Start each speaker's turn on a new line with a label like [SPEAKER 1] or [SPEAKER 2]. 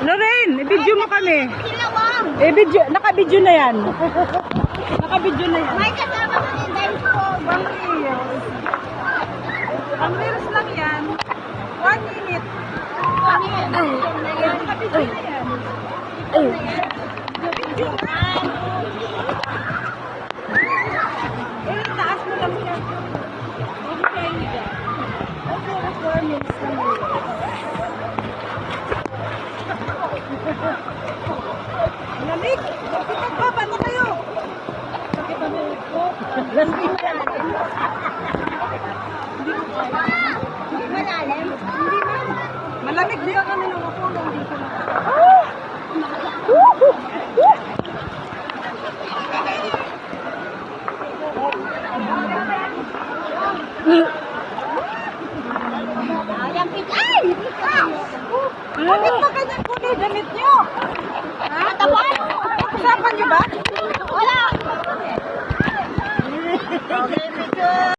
[SPEAKER 1] Lorraine, i-video mo kami.
[SPEAKER 2] Silawang.
[SPEAKER 1] I-video, naka-video na yan. Naka-video na yan.
[SPEAKER 2] May kasama ko yung dance ko.
[SPEAKER 1] Ang reels lang yan. 1 minute. Naka-video na yan. Taas mo lang siya. Lamig! Bakit ba? Paano kayo? Bakit ba po?
[SPEAKER 2] Hindi malalim.
[SPEAKER 1] Hindi na. Malamig din kami nung ako. Dito na.
[SPEAKER 2] Ayan, ay!
[SPEAKER 1] Bakit pa ganyan po na damit nyo?
[SPEAKER 2] Ha? Tapos